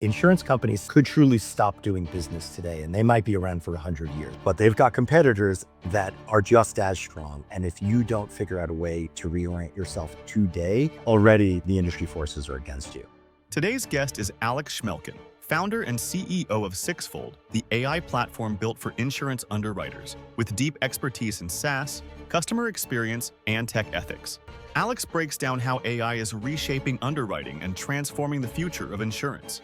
Insurance companies could truly stop doing business today, and they might be around for 100 years, but they've got competitors that are just as strong. And if you don't figure out a way to reorient yourself today, already the industry forces are against you. Today's guest is Alex Schmelkin, founder and CEO of Sixfold, the AI platform built for insurance underwriters, with deep expertise in SaaS, customer experience, and tech ethics. Alex breaks down how AI is reshaping underwriting and transforming the future of insurance.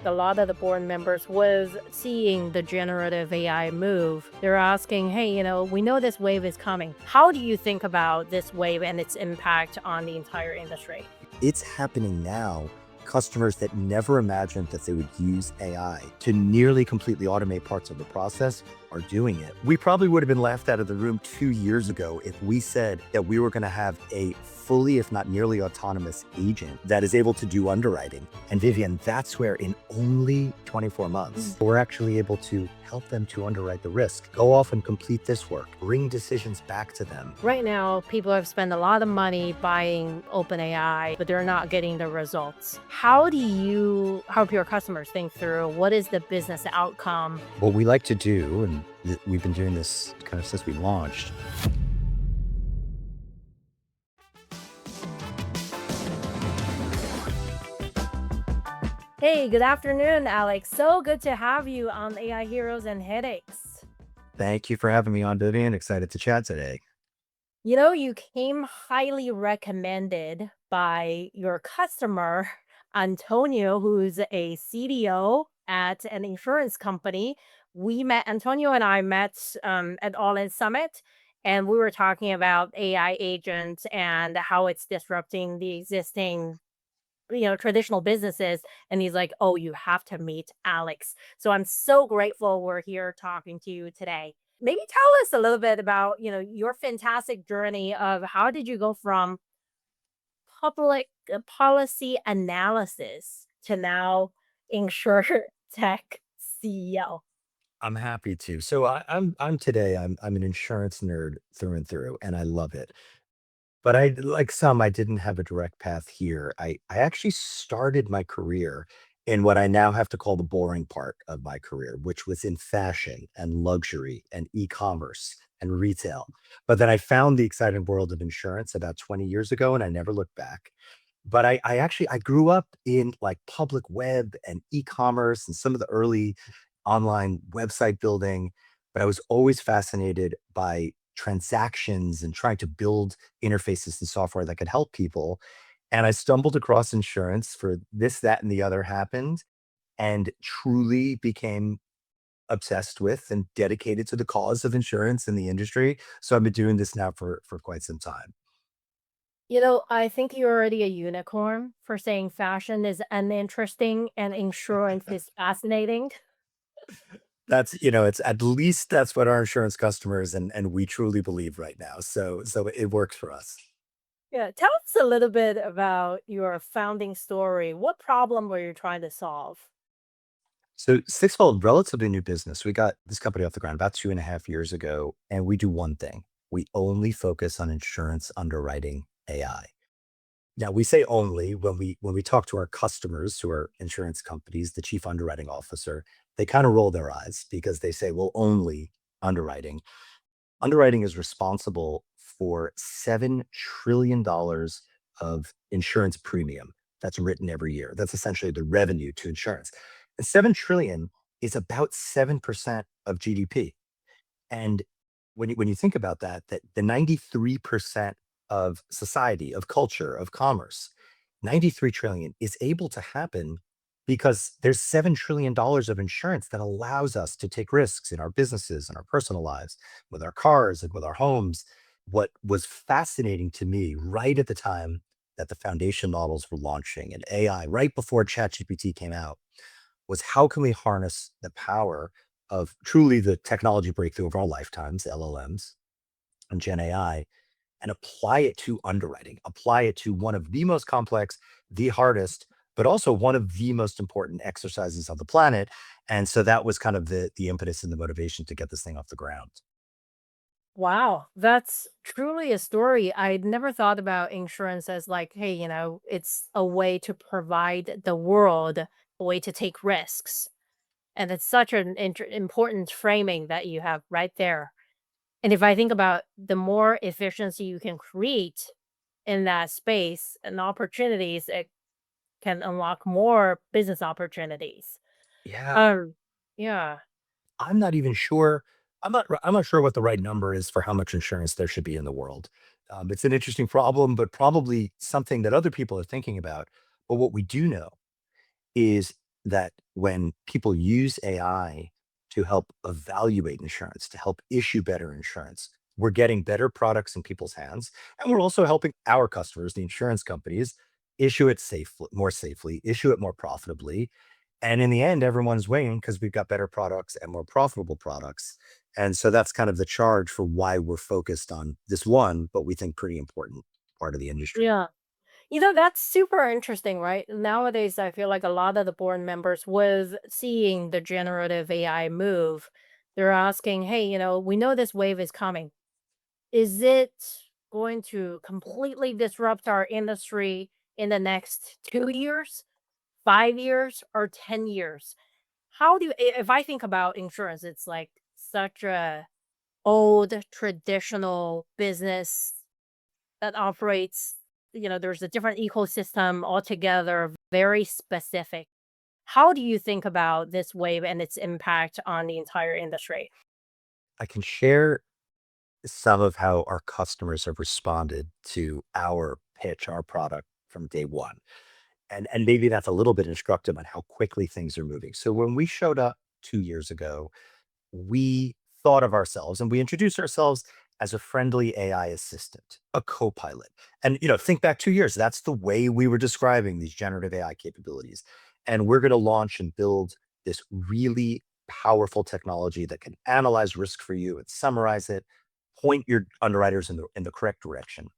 A lot of the board members was seeing the generative AI move. They're asking, hey, we know this wave is coming. How do you think about this wave and its impact on the entire industry? It's happening now. Customers that never imagined that they would use AI to nearly completely automate parts of the process are doing it. We probably would have been laughed out of the room 2 years ago if we said that we were going to have a fully, if not nearly autonomous agent that is able to do underwriting. And Vivienne, that's where in only 24 months, we're actually able to help them to underwrite the risk, go off and complete this work, bring decisions back to them. Right now, people have spent a lot of money buying OpenAI, but they're not getting the results. How do you help your customers think through what is the business outcome? What we like to do, and we've been doing this kind of since we launched, Hey, good afternoon, Alex. So good to have you on AI Heroes and Headaches. thank you for having me on, Vivienne. Excited to chat today. You came highly recommended by your customer, Antonio, who's a CDO at an insurance company. Antonio and I met at All In Summit, and we were talking about AI agents and how it's disrupting the existing traditional businesses. And he's like, oh, you have to meet Alex. So I'm so grateful we're here talking to you today. Maybe tell us a little bit about, your fantastic journey of how did you go from public policy analysis to now Insurtech CEO. I'm happy to. So I'm today, I'm an insurance nerd through and through, and I love it. But I didn't have a direct path here. I actually started my career in what I now have to call the boring part of my career, which was in fashion and luxury and e-commerce and retail. But then I found the exciting world of insurance about 20 years ago, and I never looked back. But I grew up in like public web and e-commerce and some of the early online website building, but I was always fascinated by transactions and trying to build interfaces and software that could help people. And I stumbled across insurance for this, that, and the other happened, and truly became obsessed with and dedicated to the cause of insurance in the industry. So I've been doing this now for quite some time. I think you're already a unicorn for saying fashion is uninteresting and insurance is fascinating. It's at least that's what our insurance customers and we truly believe right now. So it works for us. Yeah, tell us a little bit about your founding story. What problem were you trying to solve? So Sixfold, relatively new business. We got this company off the ground about 2.5 years ago, and we do one thing. We only focus on insurance underwriting AI. Now we say only when we talk to our customers, who are insurance companies, the chief underwriting officer, they kind of roll their eyes because they say, well, only underwriting. Underwriting is responsible for $7 trillion of insurance premium that's written every year. That's essentially the revenue to insurance. And 7 trillion is about 7% of GDP. And when you think about that, that the 93% of society, of culture, of commerce, 93 trillion is able to happen because there's $7 trillion of insurance that allows us to take risks in our businesses and our personal lives, with our cars and with our homes. What was fascinating to me right at the time that the foundation models were launching and AI, right before ChatGPT came out, was how can we harness the power of truly the technology breakthrough of our lifetimes, LLMs and Gen AI, and apply it to underwriting, apply it to one of the most complex, the hardest, but also one of the most important exercises on the planet. And so that was kind of the impetus and the motivation to get this thing off the ground. Wow, that's truly a story. I'd never thought about insurance as like, hey, it's a way to provide the world a way to take risks. And it's such an important framing that you have right there. And if I think about the more efficiency you can create in that space and opportunities, it can unlock more business opportunities. Yeah, Um, yeah, I'm not even sure. I'm not sure what the right number is for how much insurance there should be in the world. It's an interesting problem, but probably something that other people are thinking about. But what we do know is that when people use AI to help evaluate insurance, to help issue better insurance, we're getting better products in people's hands. And we're also helping our customers, the insurance companies, issue it more safely, issue it more profitably. And in the end, everyone's winning because we've got better products and more profitable products. And so that's kind of the charge for why we're focused on this one, but we think pretty important part of the industry. yeah. That's super interesting, right? Nowadays, I feel like a lot of the board members with seeing the generative AI move, they're asking, hey, we know this wave is coming. Is it going to completely disrupt our industry in the next 2 years, 5 years, or 10 years? How do you, if I think about insurance, it's like such a old traditional business that operates, there's a different ecosystem altogether, very specific. How do you think about this wave and its impact on the entire industry? I can share some of how our customers have responded to our pitch, our product from day one. And maybe that's a little bit instructive on how quickly things are moving. So when we showed up 2 years ago, we thought of ourselves and we introduced ourselves as a friendly AI assistant, a co-pilot. And think back 2 years, that's the way we were describing these generative AI capabilities. And we're going to launch and build this really powerful technology that can analyze risk for you and summarize it, point your underwriters in the correct direction.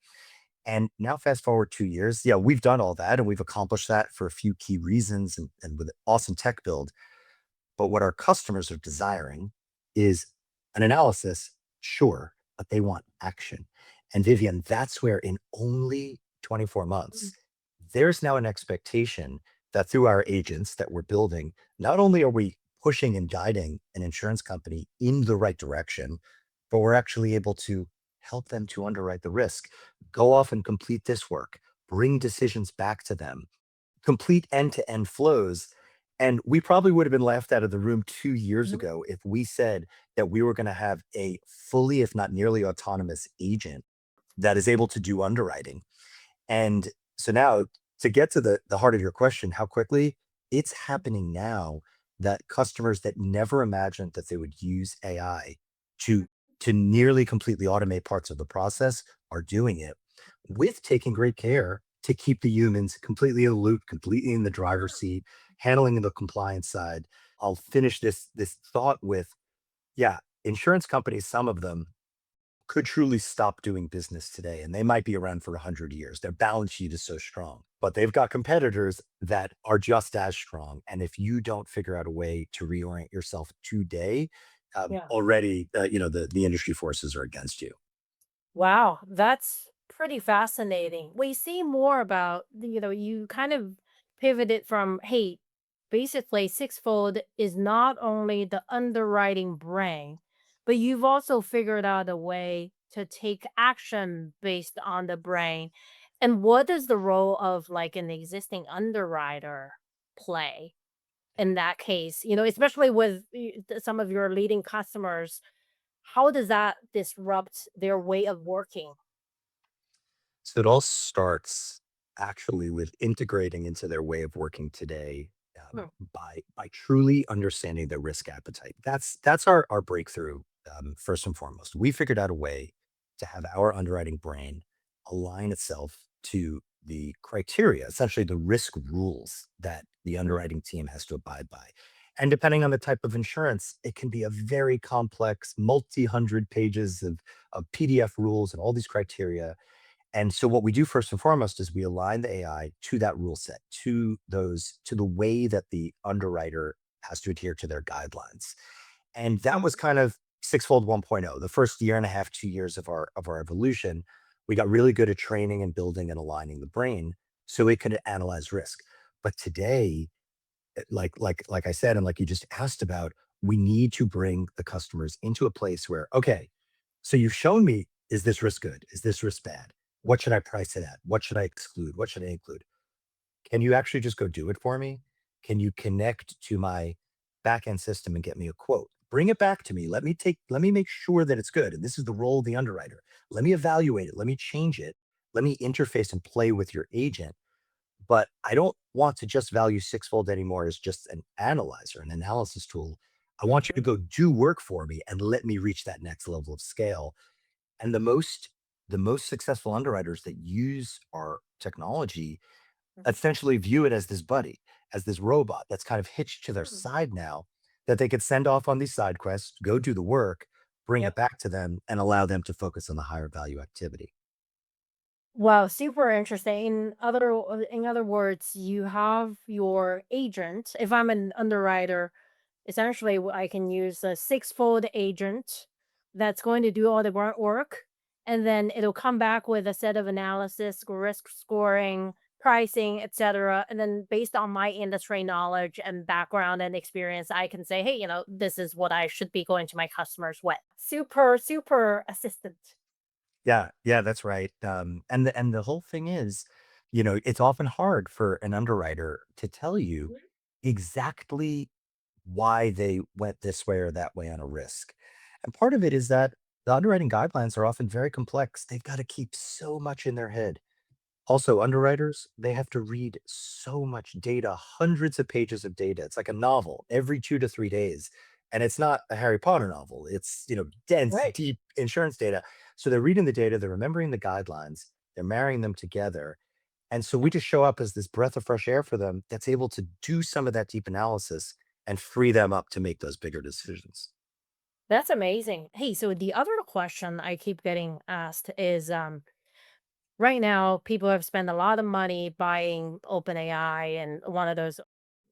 And now fast forward 2 years, yeah, we've done all that and we've accomplished that for a few key reasons and with an awesome tech build. But what our customers are desiring is an analysis, sure, but they want action. And Vivian, that's where in only 24 months, Mm. there's now an expectation that through our agents that we're building, not only are we pushing and guiding an insurance company in the right direction, but we're actually able to help them to underwrite the risk, go off and complete this work, bring decisions back to them, complete end-to-end flows. And we probably would have been laughed out of the room 2 years Mhm. ago if we said that we were going to have a fully, if not nearly autonomous agent that is able to do underwriting. And so now to get to the heart of your question, how quickly it's happening now that customers that never imagined that they would use AI to to nearly completely automate parts of the process are doing it with taking great care to keep the humans completely in the loop, completely in the driver's seat, handling the compliance side. I'll finish this thought with, yeah, insurance companies, some of them could truly stop doing business today, and they might be around for 100 years. Their balance sheet is so strong, but they've got competitors that are just as strong. And if you don't figure out a way to reorient yourself today, Yeah. already, the industry forces are against you. Wow, that's pretty fascinating. We see more about, you kind of pivoted from, hey, basically, Sixfold is not only the underwriting brain, but you've also figured out a way to take action based on the brain. And what does the role of like an existing underwriter play in that case? Especially with some of your leading customers, how does that disrupt their way of working? So it all starts actually with integrating into their way of working today, Hmm. by truly understanding their risk appetite. That's our breakthrough. First and foremost, we figured out a way to have our underwriting brain align itself to the criteria, essentially the risk rules that the Hmm. underwriting team has to abide by. And depending on the type of insurance, it can be a very complex, multi-hundred pages of PDF rules and all these criteria. And so what we do first and foremost is we align the AI to that rule set, to the way that the underwriter has to adhere to their guidelines. And that was kind of Sixfold 1.0. The first year and a half, 2 years of our evolution, we got really good at training and building and aligning the brain so it could analyze risk. But today, like I said, and like you just asked about, we need to bring the customers into a place where, okay, so you've shown me, is this risk good? Is this risk bad? What should I price it at? What should I exclude? What should I include? Can you actually just go do it for me? Can you connect to my backend system and get me a quote? Bring it back to me. Let me make sure that it's good. And this is the role of the underwriter. Let me evaluate it. Let me change it. Let me interface and play with your agent. But I don't want to just value Sixfold anymore as just an analyzer, an analysis tool. I want you to Mhm. go do work for me and let me reach that next level of scale. And the most successful underwriters that use our technology Mhm. essentially view it as this buddy, as this robot that's kind of hitched to their Hmm. side now, that they could send off on these side quests, go do the work, bring it Yep. back to them, and allow them to focus on the higher value activity. Wow, super interesting. In other words, you have your agent. If I'm an underwriter, essentially I can use a sixfold agent that's going to do all the grunt work, and then it'll come back with a set of analysis, risk scoring, pricing, etc. And then based on my industry knowledge and background and experience, I can say, hey, this is what I should be going to my customers with. Super, super assistant. Yeah, yeah, that's right. And the whole thing is, it's often hard for an underwriter to tell you exactly why they went this way or that way on a risk. And part of it is that the underwriting guidelines are often very complex. They've got to keep so much in their head. Also, underwriters, they have to read so much data, hundreds of pages of data. It's like a novel every 2 to 3 days, and it's not a Harry Potter novel. It's, dense, Right. deep insurance data. So they're reading the data, they're remembering the guidelines, they're marrying them together, and so we just show up as this breath of fresh air for them that's able to do some of that deep analysis and free them up to make those bigger decisions. That's amazing. Hey, so the other question I keep getting asked is right now people have spent a lot of money buying OpenAI and one of those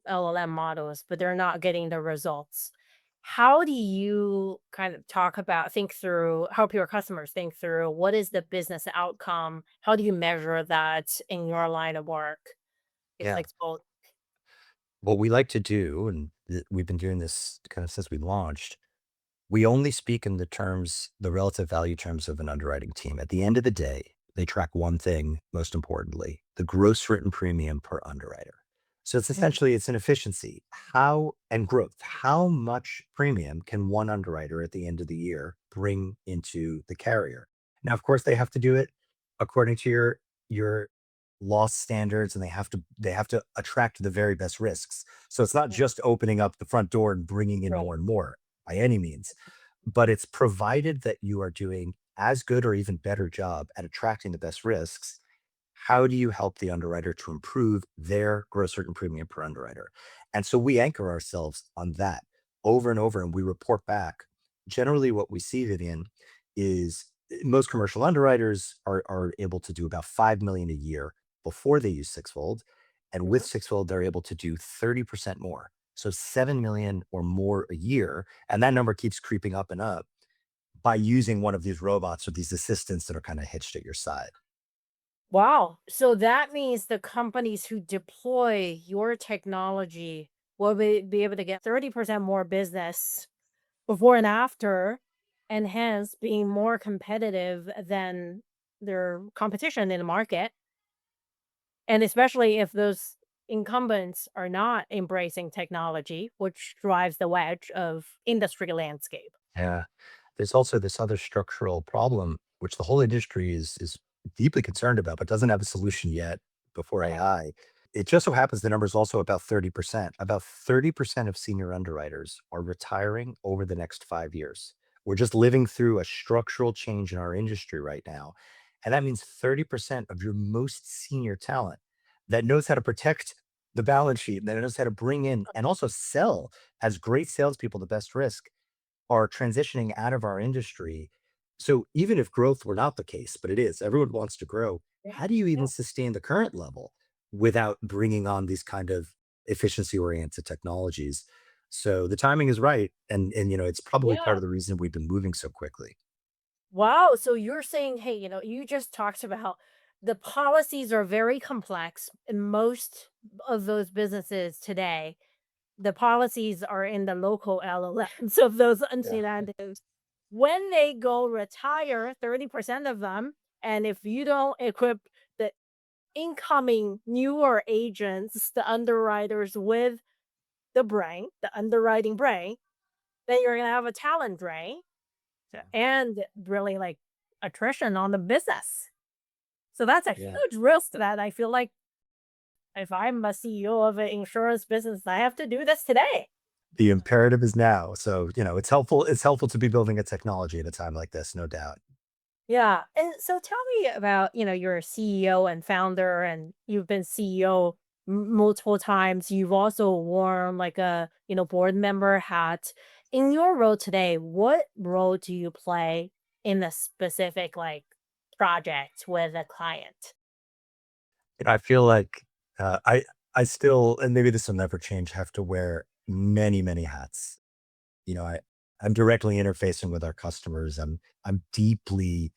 LLM models, but they're not getting the results. How do you kind of think through, help your customers think through what is the business outcome? How do you measure that in your line of work? It's Yeah. like both. What we like to do, and we've been doing this kind of since we launched, we only speak in the relative value terms of an underwriting team. At the end of the day, they track one thing, most importantly, the gross written premium per underwriter. So it's an efficiency. How and growth. How much premium can one underwriter at the end of the year bring into the carrier? Now, of course, they have to do it according to your loss standards, and they have to attract the very best risks. So it's not just opening up the front door and bringing in Right. more and more by any means, but it's provided that you are doing as good or even better job at attracting the best risks. How do you help the underwriter to improve their gross written premium per underwriter? And so we anchor ourselves on that over and over, and we report back. Generally, what we see, Vivian, is most commercial underwriters are able to do about 5 million a year before they use Sixfold. And with Mhm. Sixfold, they're able to do 30% more. So 7 million or more a year. And that number keeps creeping up and up by using one of these robots or these assistants that are kind of hitched at your side. Wow. So that means the companies who deploy your technology will be able to get 30% more business before and after, and hence being more competitive than their competition in the market. And especially if those incumbents are not embracing technology, which drives the wedge of industry landscape. Yeah. There's also this other structural problem, which the whole industry is deeply concerned about, but doesn't have a solution yet before Uh-huh. AI. It just so happens the number is also about 30%. About 30% of senior underwriters are retiring over the next 5 years. We're just living through a structural change in our industry right now. And that means 30% of your most senior talent that knows how to protect the balance sheet, that knows how to bring in and also sell as great salespeople the best risk are transitioning out of our industry. So even if growth were not the case, but it is, everyone wants to grow. Yeah. How do you even Yeah. sustain the current level without bringing on these kind of efficiency oriented technologies? So the timing is right, and it's probably part Yeah. of the reason we've been moving so quickly. Wow. So you're saying, hey, you just talked about the policies are very complex in most of those businesses today. the policies are in the local LLMs of those Yeah. incentives. When they go retire, 30% of them, and if you don't equip the incoming newer agents, the underwriters with the brain, the underwriting brain, then you're gonna have a talent drain and really like attrition on the business. So that's a Yeah. huge risk that I feel like if I'm a CEO of an insurance business, I have to do this today. The imperative is now. So, it's helpful to be building a technology at a time like this, no doubt. Yeah. And so tell me about, you're a CEO and founder and you've been CEO multiple times. You've also worn like a, board member hat. In your role today, what role do you play in a specific like project with a client? I feel like, I still, and maybe this will never change, have to wear many, many hats. You know, I'm directly interfacing with our customers. I'm deeply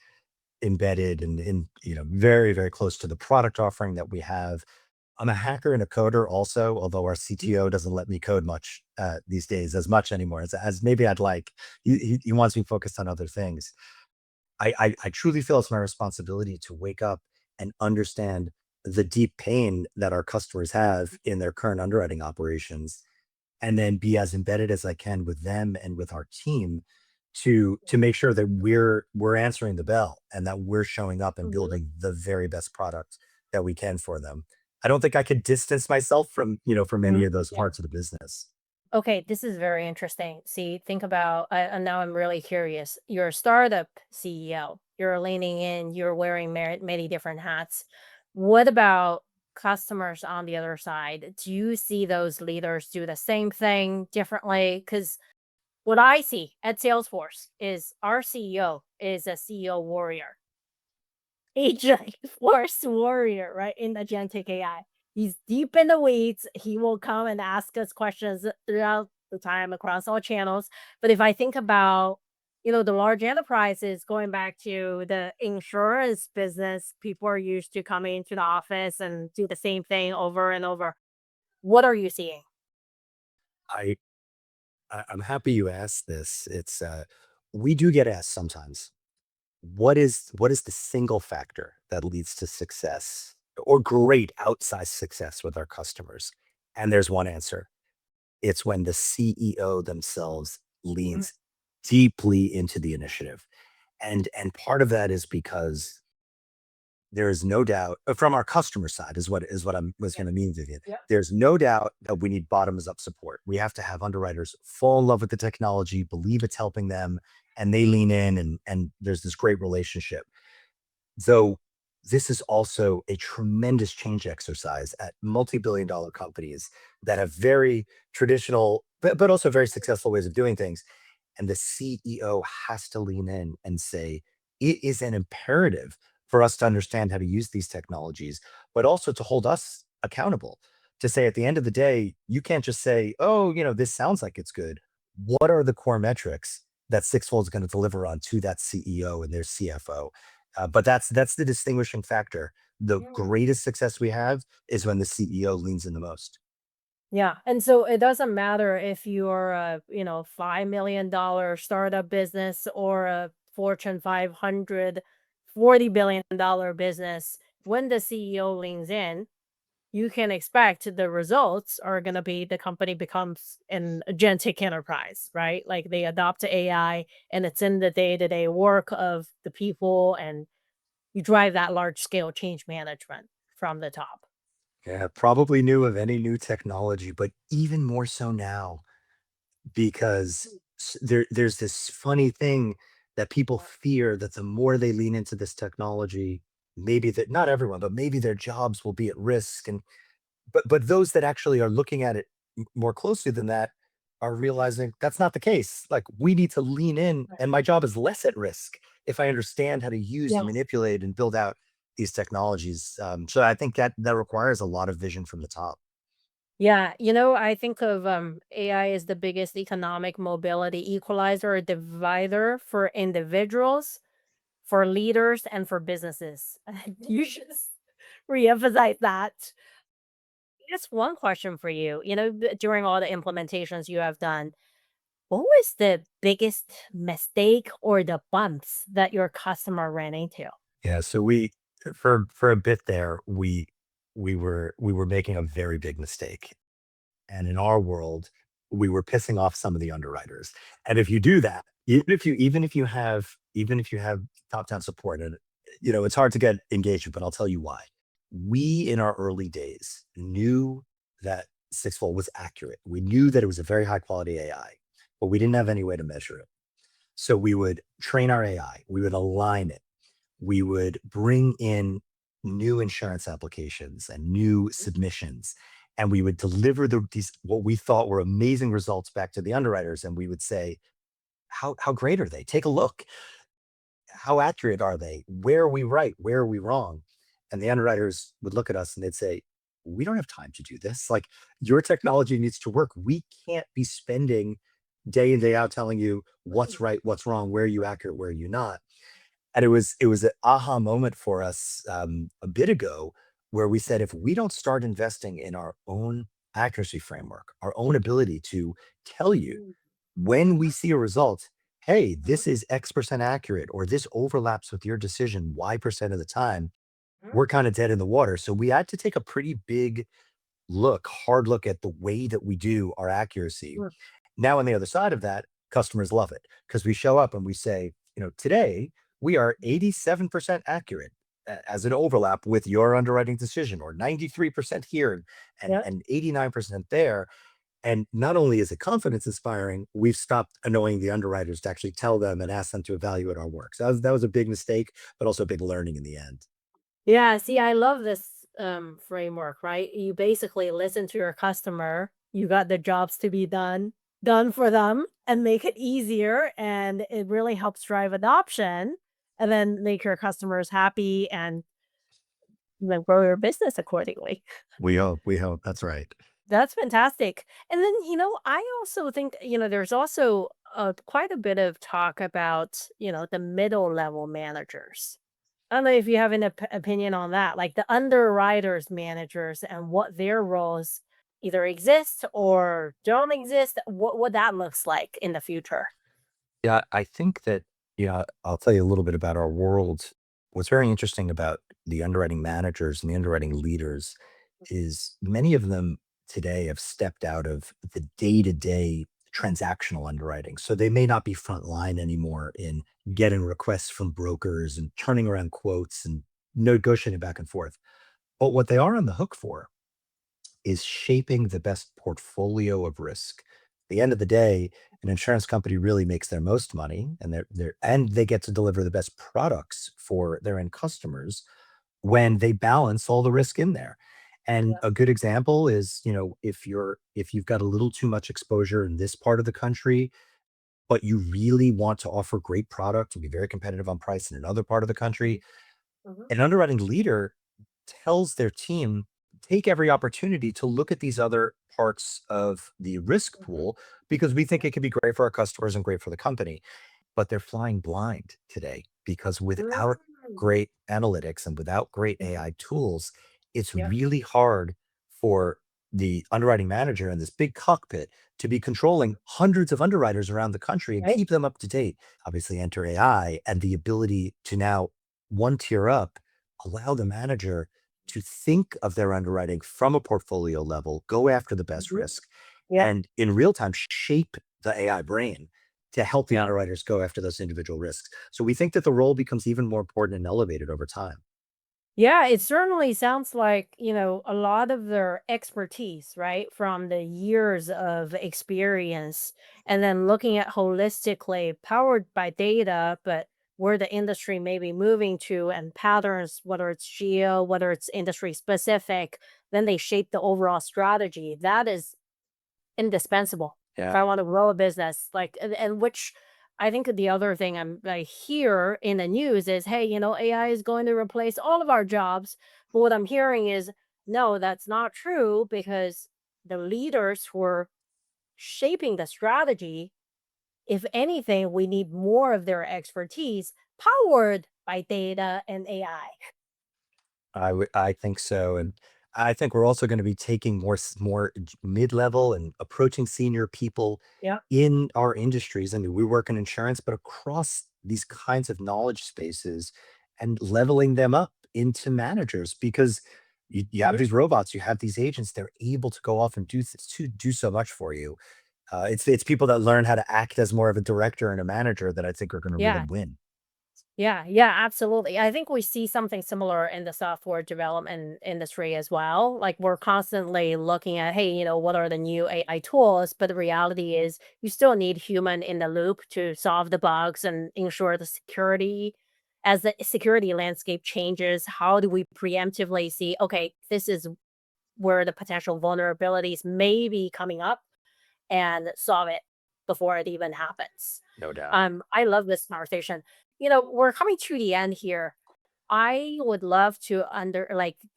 embedded and very, very close to the product offering that we have. I'm a hacker and a coder also, although our CTO doesn't let me code much these days, as much anymore as maybe I'd like. He wants me focused on other things. I truly feel it's my responsibility to wake up and understand the deep pain that our customers have in their current underwriting operations, and then be as embedded as I can with them and with our team to make sure that we're answering the bell and that we're showing up and Mhm. building the very best product that we can for them. I don't think I could distance myself from any Mhm. of those Yeah. parts of the business. Okay, this is very interesting. See, think about, and now I'm really curious. You're a startup CEO. You're leaning in. You're wearing many different hats. What about customers on the other side? Do you see those leaders do the same thing differently? Because what I see at Salesforce is our CEO is a CEO warrior. Agent force warrior, right, in agentic AI. He's deep in the weeds. He will come and ask us questions throughout the time across all channels. But if I think about, the large enterprises going back to the insurance business, people are used to coming into the office and do the same thing over and over. What are you seeing? I, I'm happy you asked this. We do get asked sometimes, what is the single factor that leads to success or great outsized success with our customers? And there's one answer. It's when the CEO themselves Mhm. leans deeply into the initiative. And part of that is because there is no doubt from our customer side is what I was Yeah. going to mean, Vivian. Yeah. There's no doubt that we need bottoms up support. We have to have underwriters fall in love with the technology, believe it's helping them, and they lean in, and there's this great relationship. Though this is also a tremendous change exercise at multi-billion dollar companies that have very traditional, but also very successful ways of doing things. And the CEO has to lean in and say, it is an imperative for us to understand how to use these technologies, but also to hold us accountable. To say at the end of the day, you can't just say, oh, this sounds like it's good. What are the core metrics that Sixfold is going to deliver on to that CEO and their CFO? But that's the distinguishing factor. The greatest success we have is when the CEO leans in the most. Yeah, and so it doesn't matter if you're a, $5 million startup business or a Fortune 500 $40 billion business. When the CEO leans in, you can expect the results are going to be the company becomes an agentic enterprise, right? Like they adopt AI and it's in the day-to-day work of the people and you drive that large scale change management from the top. Yeah, probably new of any new technology, but even more so now because there's this funny thing that people fear that the more they lean into this technology, maybe that not everyone, but maybe their jobs will be at risk. And but those that actually are looking at it more closely than that are realizing that's not the case. Like we need to lean in, Right. and my job is less at risk if I understand how to use and Yes. manipulate and build out these technologies. So I think that requires a lot of vision from the top. Yeah, I think of AI as the biggest economic mobility equalizer or divider for individuals, for leaders, and for businesses. You should reemphasize that. Just one question for you. During all the implementations you have done, what was the biggest mistake or the bumps that your customer ran into? Yeah, so for a bit there, we were making a very big mistake. And in our world, we were pissing off some of the underwriters. And if you do that, even if you have top-down support, and it's hard to get engagement, but I'll tell you why. We, in our early days, knew that Sixfold was accurate. We knew that it was a very high quality AI, but we didn't have any way to measure it. So we would train our AI, we would align it, we would bring in new insurance applications and new submissions, and we would deliver these what we thought were amazing results back to the underwriters, and we would say, how great are they? Take a look. How accurate are they? Where are we right? Where are we wrong? And the underwriters would look at us and they'd say, we don't have time to do this. Like, your technology needs to work. We can't be spending day in, day out telling you what's right, what's wrong, where are you accurate, where are you not. And it was an aha moment for us, a bit ago, where we said, if we don't start investing in our own accuracy framework, our own ability to tell you when we see a result, hey, this is X% accurate, or this overlaps with your decision Y% of the time, we're kind of dead in the water. So we had to take a pretty big hard look at the way that we do our accuracy. Now, on the other side of that, customers love it because we show up and we say, today we are 87% accurate as an overlap with your underwriting decision, or 93% here Yeah. and 89% there. And not only is it confidence inspiring, we've stopped annoying the underwriters to actually tell them and ask them to evaluate our work. So that was a big mistake, but also a big learning in the end. Yeah, see, I love this framework, right? You basically listen to your customer, you got the jobs to be done for them and make it easier. And it really helps drive adoption and then make your customers happy and then grow your business accordingly. We hope. That's right. That's fantastic. And then, I also think, there's also quite a bit of talk about, the middle level managers. I don't know if you have an opinion on that, like the underwriters managers and what their roles either exist or don't exist, what that looks like in the future. Yeah, I think that, I'll tell you a little bit about our world. What's very interesting about the underwriting managers and the underwriting leaders is many of them today have stepped out of the day-to-day transactional underwriting. So they may not be frontline anymore in getting requests from brokers and turning around quotes and negotiating back and forth. But what they are on the hook for is shaping the best portfolio of risk. At the end of the day, an insurance company really makes their most money, and they get to deliver the best products for their end customers when they balance all the risk in there. And Yeah. a good example is, if you've got a little too much exposure in this part of the country, but you really want to offer great product and be very competitive on price in another part of the country, Mhm. an underwriting leader tells their team, take every opportunity to look at these other parts of the risk Mhm. pool because we think it could be great for our customers and great for the company. But they're flying blind today because without Mm. great analytics and without great AI tools, it's Yeah. really hard for the underwriting manager in this big cockpit to be controlling hundreds of underwriters around the country and Right. keep them up to date. Obviously, enter AI and the ability to now one tier up, allow the manager to think of their underwriting from a portfolio level, go after the best Mhm. risk, Yeah. and in real time shape the AI brain to help the Yeah. underwriters go after those individual risks. So we think that the role becomes even more important and elevated over time. Yeah, it certainly sounds like, a lot of their expertise, right? From the years of experience and then looking at holistically powered by data, but where the industry may be moving to and patterns, whether it's geo, whether it's industry specific, then they shape the overall strategy. That is indispensable if Yeah. I want to grow a business, like, and which I think the other thing I hear in the news is, hey, AI is going to replace all of our jobs. But what I'm hearing is, no, that's not true because the leaders who are shaping the strategy, if anything, we need more of their expertise powered by data and AI. I think so. And I think we're also going to be taking more mid-level and approaching senior people Yeah. in our industries. I mean, we work in insurance, but across these kinds of knowledge spaces and leveling them up into managers because you have Mhm. these robots, you have these agents, they're able to go off and do so much for you. It's people that learn how to act as more of a director and a manager that I think are going to really Yeah. win. Yeah, yeah, absolutely. I think we see something similar in the software development industry as well. Like we're constantly looking at, hey, what are the new AI tools? But the reality is you still need human in the loop to solve the bugs and ensure the security. As the security landscape changes, how do we preemptively see, okay, this is where the potential vulnerabilities may be coming up and solve it before it even happens. No doubt. I love this conversation. We're coming to the end here. I would love to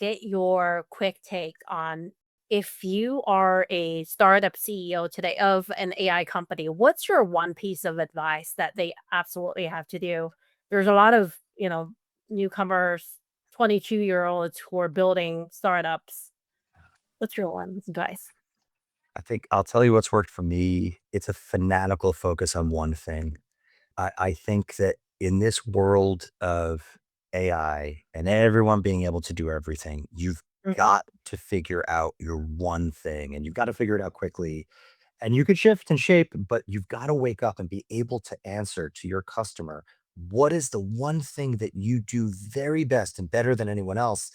get your quick take on if you are a startup CEO today of an AI company, what's your one piece of advice that they absolutely have to do? There's a lot of, newcomers, 22-year-olds who are building startups. What's your one advice? I think I'll tell you what's worked for me. It's a fanatical focus on one thing. I think that in this world of AI and everyone being able to do everything, you've Mhm. got to figure out your one thing and you've got to figure it out quickly. And you could shift and shape, but you've got to wake up and be able to answer to your customer. What is the one thing that you do very best and better than anyone else?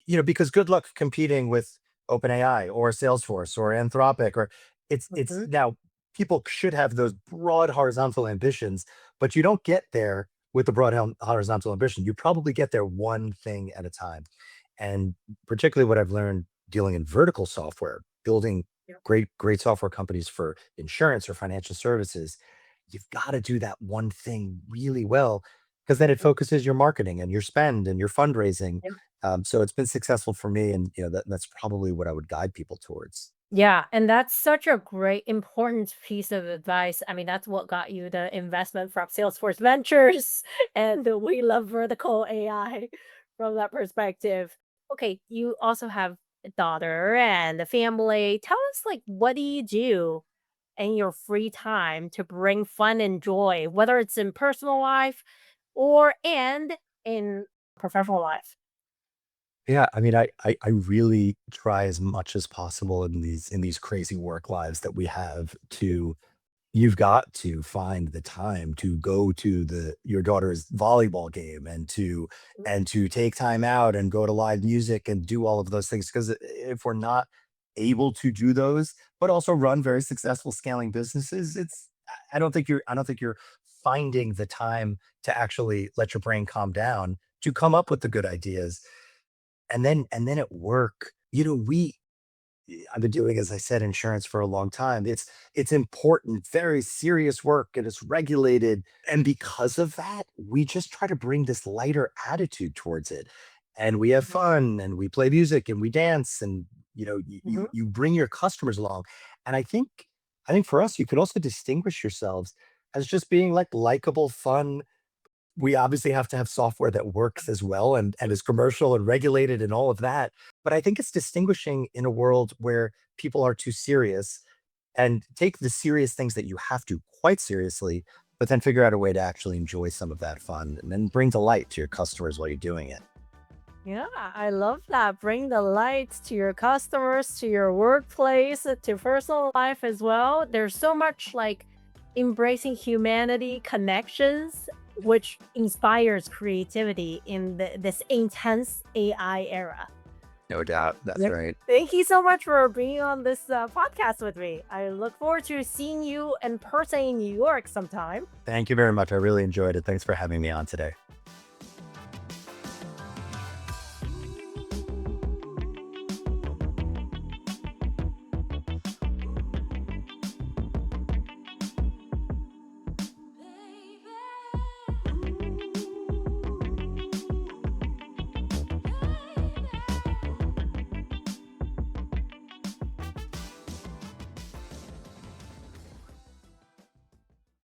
Because good luck competing with OpenAI or Salesforce or Anthropic or it's Mhm. now people should have those broad horizontal ambitions, but you don't get there with the broad horizontal ambition. You probably get there one thing at a time. And particularly what I've learned dealing in vertical software, building Yeah. great software companies for insurance or financial services, you've got to do that one thing really well because then it focuses your marketing and your spend and your fundraising. Yeah. So it's been successful for me, and that's probably what I would guide people towards. Yeah, and that's such a great, important piece of advice. I mean, that's what got you the investment from Salesforce Ventures and the We Love Vertical AI from that perspective. Okay, you also have a daughter and a family. Tell us, like, what do you do in your free time to bring fun and joy, whether it's in personal life and in professional life? Yeah, I mean, I really try as much as possible in these crazy work lives that we have to you've got to find the time to go to the your daughter's volleyball game and to take time out and go to live music and do all of those things because if we're not able to do those but also run very successful scaling businesses, I don't think you're finding the time to actually let your brain calm down to come up with the good ideas. And then at work, I've been doing, as I said, insurance for a long time. It's important, very serious work, and it's regulated. And because of that, we just try to bring this lighter attitude towards it. And we have Mhm. fun and we play music and we dance and Mhm. you bring your customers along. And I think for us, you could also distinguish yourselves as just being like likable, fun. We obviously have to have software that works as well and is commercial and regulated and all of that. But I think it's distinguishing in a world where people are too serious and take the serious things that you have to quite seriously, but then figure out a way to actually enjoy some of that fun and then bring delight to your customers while you're doing it. Yeah, I love that. Bring the lights to your customers, to your workplace, to personal life as well. There's so much like embracing humanity connections, which inspires creativity in this intense AI era. No doubt. That's Yep. right. Thank you so much for being on this podcast with me. I look forward to seeing you in person in New York sometime. Thank you very much. I really enjoyed it. Thanks for having me on today.